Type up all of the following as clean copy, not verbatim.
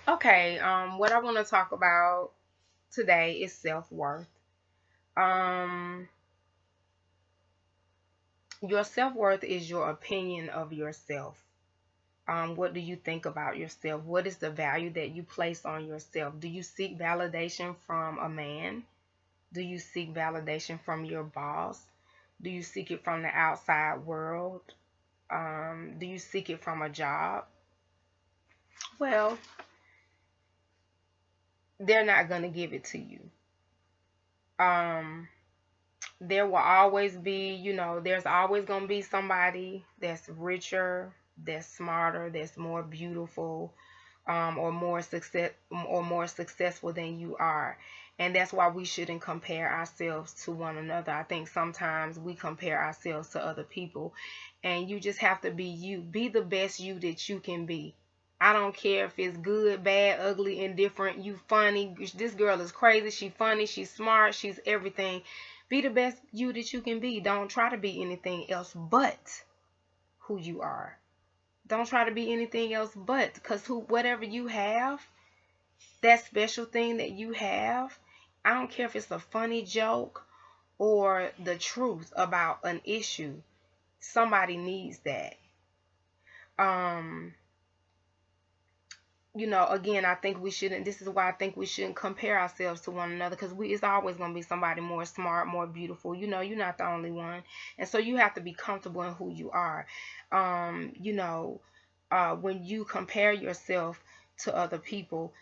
Okay, what I want to talk about today is self-worth. Um, your self-worth is your opinion of yourself. What do you think about yourself? What is the value that you place on yourself? Do you seek validation from a man? Do you seek validation from your boss? Do you seek it from the outside world? Do you seek it from a job? Well, they're not going to give it to you. Um, there will always be, there's always going to be somebody that's richer, that's smarter, that's more beautiful, or more successful than you are. And that's why we shouldn't compare ourselves to one another. I think sometimes we compare ourselves to other people, and you just have to be you. Be the best you that you can be. I don't care if it's good, bad, ugly, indifferent, you funny. This girl is crazy. She's funny. She's smart. She's everything. Be the best you that you can be. Don't try to be anything else but who you are. Don't try to be anything else but, because whatever you have, that special thing that you have, I don't care if it's a funny joke or the truth about an issue. Somebody needs that. Um, again, I think we shouldn't. This is why I think we shouldn't compare ourselves to one another, because it's always going to be somebody more smart, more beautiful. You're not the only one, and so you have to be comfortable in who you are. When you compare yourself to other people,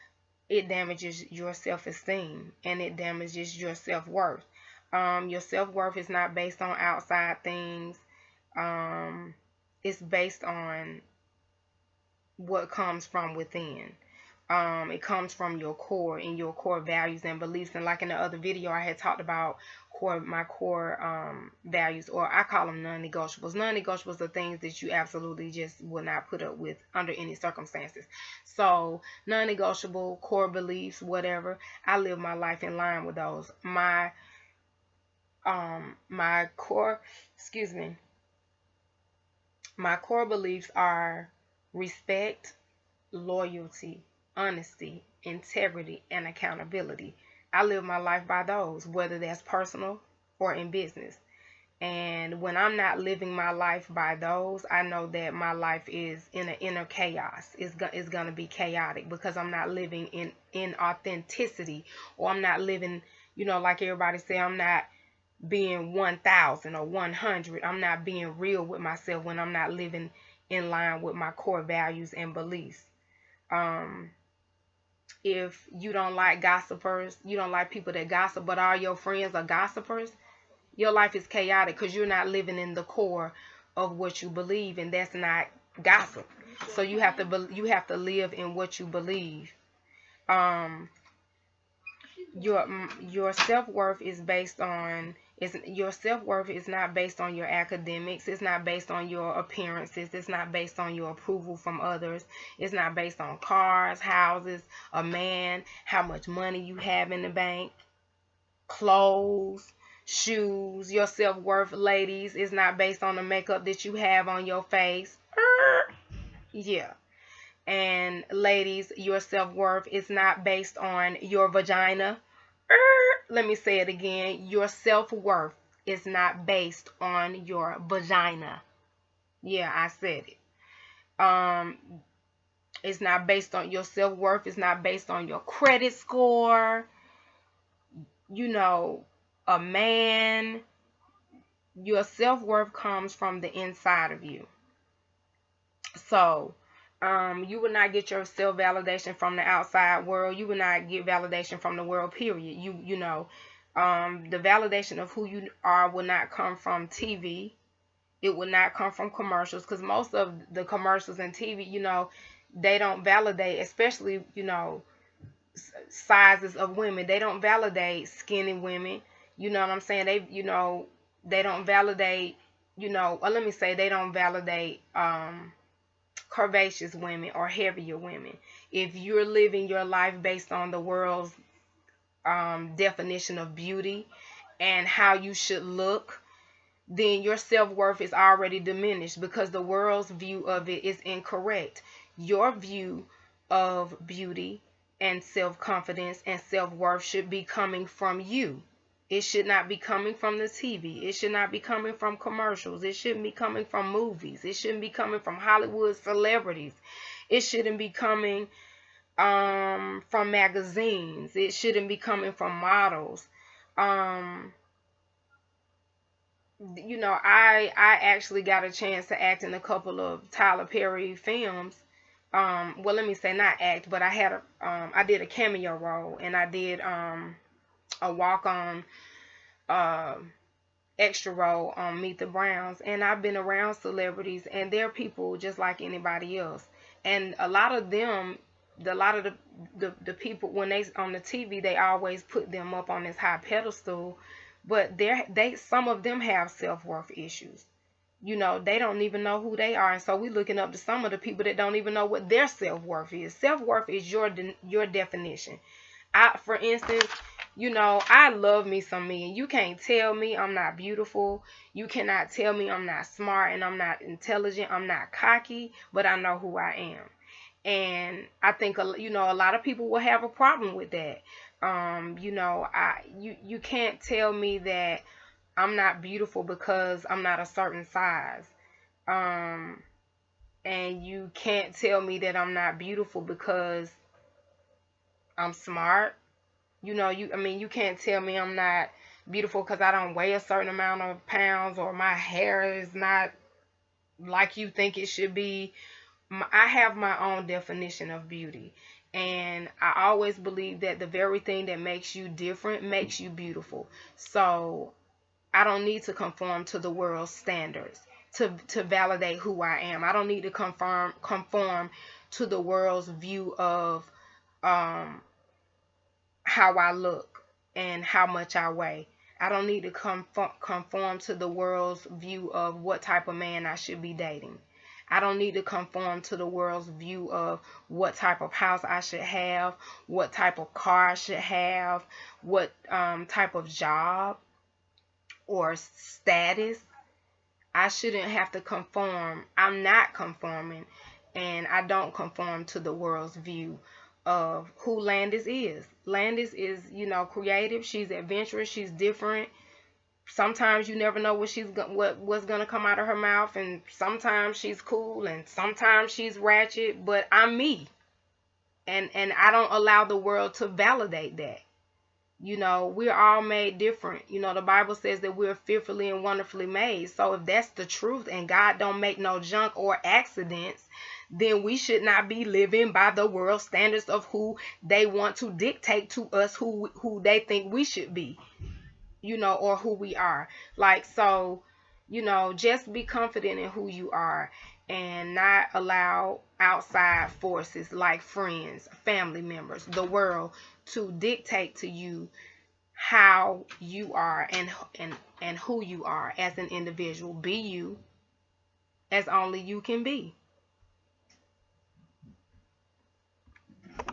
it damages your self-esteem and it damages your self-worth. Your self-worth is not based on outside things. It's based on what comes from within. It comes from your core and your core values and beliefs. And like in the other video, I had talked about my core values, or I call them non-negotiables. Non-negotiables are things that you absolutely just will not put up with under any circumstances. So non-negotiable core beliefs, whatever, I live my life in line with those. My core, excuse me, my core beliefs are respect, loyalty, honesty, integrity, and accountability. I live my life by those, whether that's personal or in business. And when I'm not living my life by those, I know that my life is in an inner chaos. It's going to be chaotic because I'm not living in authenticity, or I'm not living, like everybody say, I'm not being 1,000 or 100. I'm not being real with myself when I'm not living in line with my core values and beliefs. Um, if you don't like gossipers, you don't like people that gossip, but all your friends are gossipers, your life is chaotic because you're not living in the core of what you believe, and that's not gossip. So you have to live in what you believe. Um, your self-worth is based on is your self-worth is not based on your academics. It's not based on your appearances. It's not based on your approval from others. It's not based on cars, houses, a man, how much money you have in the bank, clothes, shoes. Your self-worth, ladies, is not based on the makeup that you have on your face. Yeah. And ladies, your self-worth is not based on your vagina. Let me say it again. Your self-worth is not based on your vagina. Yeah, I said it. It's not based on your self-worth. It's not based on your credit score. You know, a man. Your self-worth comes from the inside of you. So, you will not get your self validation from the outside world. You will not get validation from the world, period. The validation of who you are will not come from TV. It will not come from commercials, because most of the commercials and TV, they don't validate, especially, sizes of women. They don't validate skinny women. You know what I'm saying? They don't validate, or let me say, they don't validate curvaceous women or heavier women. If you're living your life based on the world's definition of beauty and how you should look, then your self-worth is already diminished, because the world's view of it is incorrect. Your view of beauty and self-confidence and self-worth should be coming from you. It should not be coming from the TV. It should not be coming from commercials. It shouldn't be coming from movies. It shouldn't be coming from Hollywood celebrities. It shouldn't be coming from magazines. It shouldn't be coming from models. You know, I actually got a chance to act in a couple of Tyler Perry films. Well, let me say not act, but I did a cameo role, and I did a walk-on extra role on Meet the Browns. And I've been around celebrities, and they're people just like anybody else. And a lot of them, the people, when they on the TV, they always put them up on this high pedestal, but some of them have self-worth issues. You know, they don't even know who they are, and so we're looking up to some of the people that don't even know what their self-worth is. Self-worth is your definition. For instance, you know, I love me some me, and you can't tell me I'm not beautiful. You cannot tell me I'm not smart, and I'm not intelligent. I'm not cocky, but I know who I am. And I think, you know, a lot of people will have a problem with that. You know, you can't tell me that I'm not beautiful because I'm not a certain size. And you can't tell me that I'm not beautiful because I'm smart. You know, I mean, you can't tell me I'm not beautiful because I don't weigh a certain amount of pounds, or my hair is not like you think it should be. I have my own definition of beauty. And I always believe that the very thing that makes you different makes you beautiful. So I don't need to conform to the world's standards to validate who I am. I don't need to conform to the world's view of how I look and how much I weigh. I don't need to conform to the world's view of what type of man I should be dating. I don't need to conform to the world's view of what type of house I should have, what type of car I should have, what type of job or status. I shouldn't have to conform. I'm not conforming, and I don't conform to the world's view of who Landis is. Landis is, you know, creative. She's adventurous. She's different. Sometimes you never know what's gonna come out of her mouth, and sometimes she's cool, and sometimes she's ratchet. But I'm me, and I don't allow the world to validate that. You know, we're all made different. You know, the Bible says that we're fearfully and wonderfully made. So if that's the truth, and God don't make no junk or accidents, then we should not be living by the world standards of who they want to dictate to us who they think we should be. You know, or who we are. Like, so, you know, just be confident in who you are, and not allow outside forces like friends, family members, the world to dictate to you how you are and who you are as an individual. Be you as only you can be.